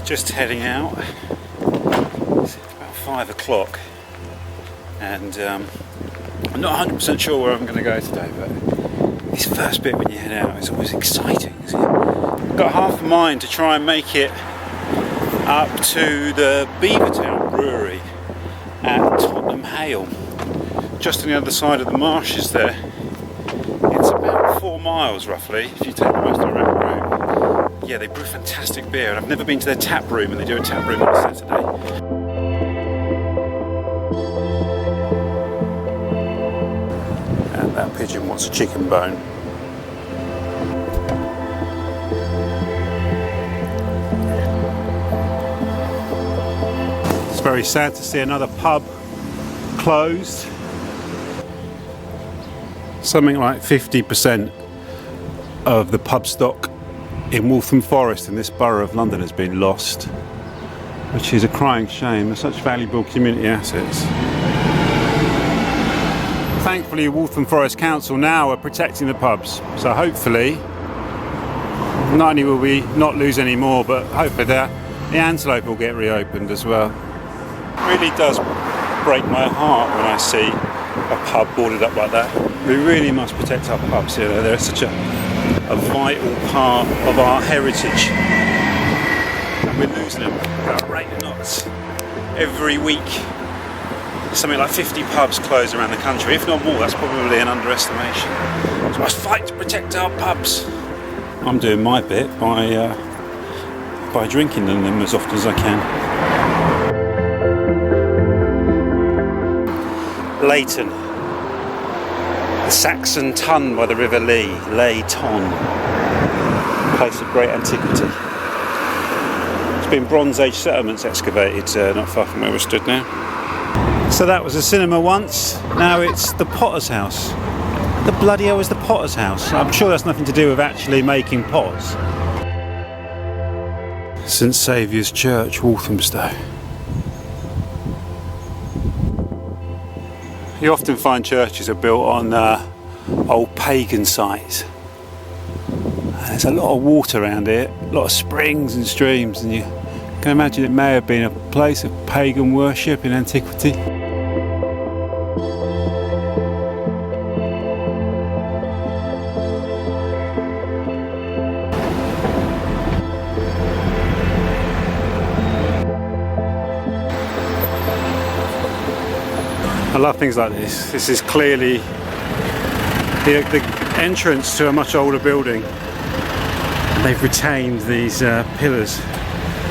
Just heading out. It's about 5 o'clock, and I'm not 100% sure where I'm going to go today, but this first bit when you head out is always exciting, isn't it? I've got half a mind to try and make it up to the Beavertown Brewery at Tottenham Hale, just on the other side of the marshes there. It's about 4 miles roughly if you take the most direct route. Yeah, they brew fantastic beer, and I've never been to their tap room, and they do a tap room on a Saturday. And that pigeon wants a chicken bone. It's very sad to see another pub closed. Something like 50% of the pub stock in Waltham Forest in this borough of London has been lost, which is a crying shame. They're such valuable community assets. Thankfully, Waltham Forest Council now are protecting the pubs, so hopefully not only will we not lose any more, but hopefully the Antelope will get reopened as well. It really does break my heart when I see a pub boarded up like that. We really must protect our pubs, you know, they're such a vital part of our heritage, and we're losing them at a rate of knots. Every week something like 50 pubs close around the country, if not more. That's probably an underestimation. So we must fight to protect our pubs. I'm doing my bit by drinking in them as often as I can. Leyton, the Saxon tun by the River Lea, Leyton, place of great antiquity. There's been Bronze Age settlements excavated not far from where we stood now. So that was a cinema once, now it's the Potter's House. The bloody hell is the Potter's House? I'm sure that's nothing to do with actually making pots. St Saviour's Church, Walthamstow. You often find churches are built on old pagan sites. And there's a lot of water around here, a lot of springs and streams, and you can imagine it may have been a place of pagan worship in antiquity. I love things like this. This is clearly the entrance to a much older building. They've retained these pillars,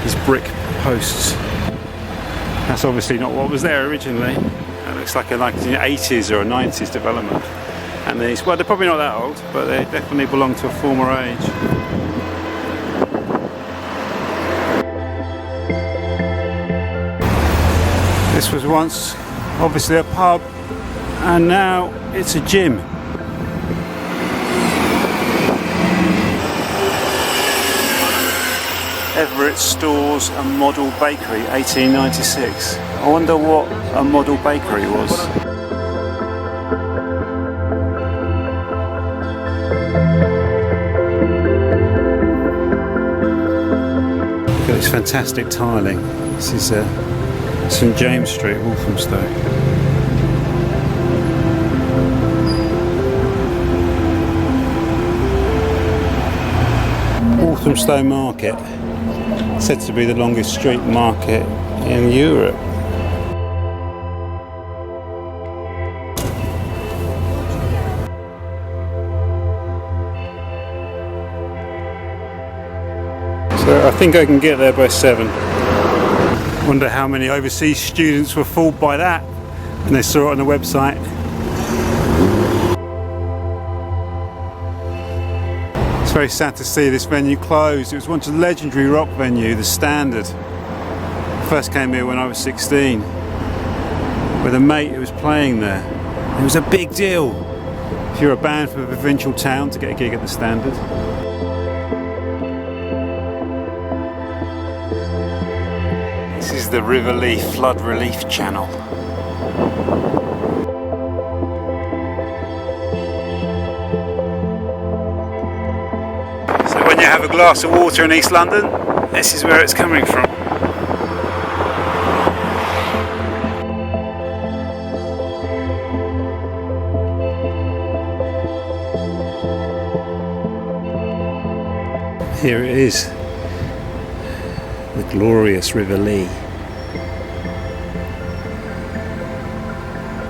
these brick posts. That's obviously not what was there originally. It looks like a 1980s or a 90s development. And these, well, they're probably not that old, but they definitely belong to a former age. This was once obviously a pub, and now it's a gym. Everett Stores and Model Bakery, 1896. I wonder what a model bakery was. Look at this fantastic tiling. This is St James Street, Walthamstow. Walthamstow Market, said to be the longest street market in Europe. So I think I can get there by 7. Wonder how many overseas students were fooled by that when they saw it on the website. It's very sad to see this venue closed. It was once a legendary rock venue, the Standard. I first came here when I was 16 with a mate who was playing there. It was a big deal if you're a band from a provincial town to get a gig at the Standard. This is the River Lea Flood Relief Channel. So when you have a glass of water in East London, This is where it's coming from. Here it is, the glorious River Lea.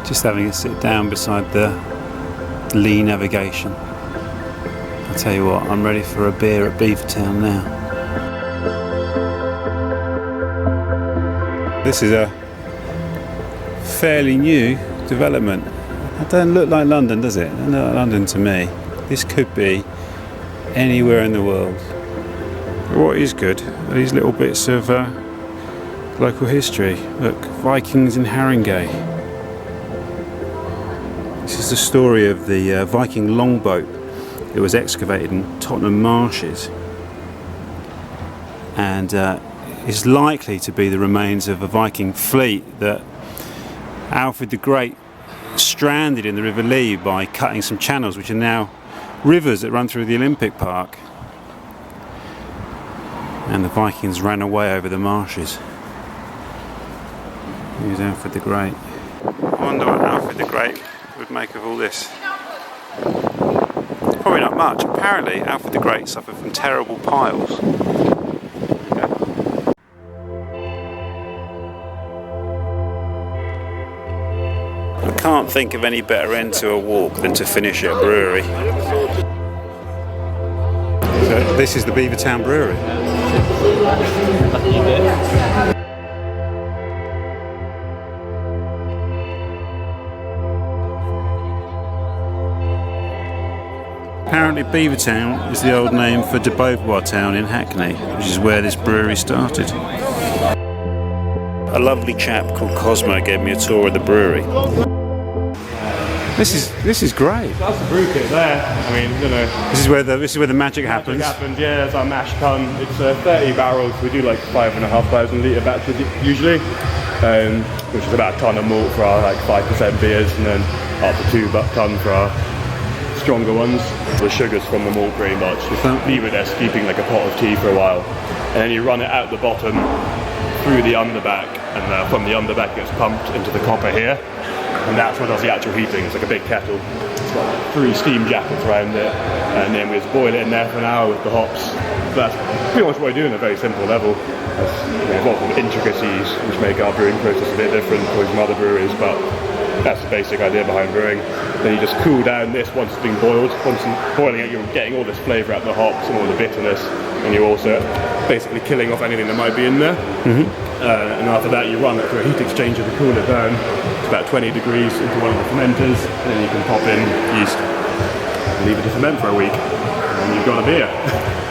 Just having a sit down beside the Lea navigation. I'll tell you what, I'm ready for a beer at Beavertown now. This is a fairly new development. It doesn't look like London, does it? It doesn't look like London to me. This could be anywhere in the world. What is good are these little bits of local history. Look, Vikings in Haringey. This is the story of the Viking longboat that was excavated in Tottenham marshes, and is likely to be the remains of a Viking fleet that Alfred the Great stranded in the River Lea by cutting some channels, which are now rivers that run through the Olympic Park. And the Vikings ran away over the marshes. Here's Alfred the Great. I wonder what Alfred the Great would make of all this. Probably not much. Apparently Alfred the Great suffered from terrible piles. I can't think of any better end to a walk than to finish at a brewery. So this is the Beavertown Brewery. Apparently Beavertown is the old name for de Beauvoir Town in Hackney, which is where this brewery started. A lovely chap called Cosmo gave me a tour of the brewery. This is great. That's the brew kit there. I mean, you know. This is where the magic happens. Yeah, it's our mash tun. It's 30 barrels. We do like 5,500 litre batches usually, which is about a ton of malt for our like 5% beers, and then up to 2 tons for our stronger ones. The sugar's from the malt pretty much. Just leave it there steeping like a pot of tea for a while, and then you run it out the bottom through the underback, and from the underback it gets pumped into the copper here. And that's what does the actual heating. It's like a big kettle. It's got 3 steam jackets around it, and then we just boil it in there for an hour with the hops. So that's pretty much what we do on a very simple level. There's lots of intricacies which make our brewing process a bit different from other breweries, but that's the basic idea behind brewing. Then you just cool down this once it's been boiled. Once it's boiling it, you're getting all this flavour out of the hops and all the bitterness, and you're also basically killing off anything that might be in there. And after that, you run it through a heat exchanger to cool it down. It's about 20 degrees into one of the fermenters, and then you can pop in yeast and leave it to ferment for a week, and you've got a beer,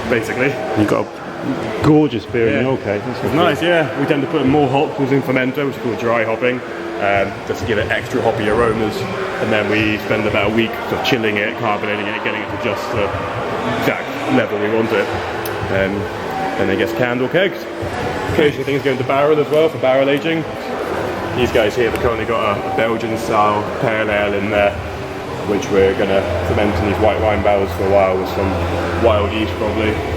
basically. You've got a gorgeous beer in the old case. It's nice, yeah. We tend to put more hops in fermenter, which is called dry hopping, just to give it extra hoppy aromas, and then we spend about a week sort of chilling it, carbonating it, getting it to just the exact level we want it, and it gets canned or kegged. Occasionally things go into barrel as well for barrel aging. These guys here have currently got a Belgian style pale ale in there, which we're going to ferment in these white wine barrels for a while with some wild yeast probably.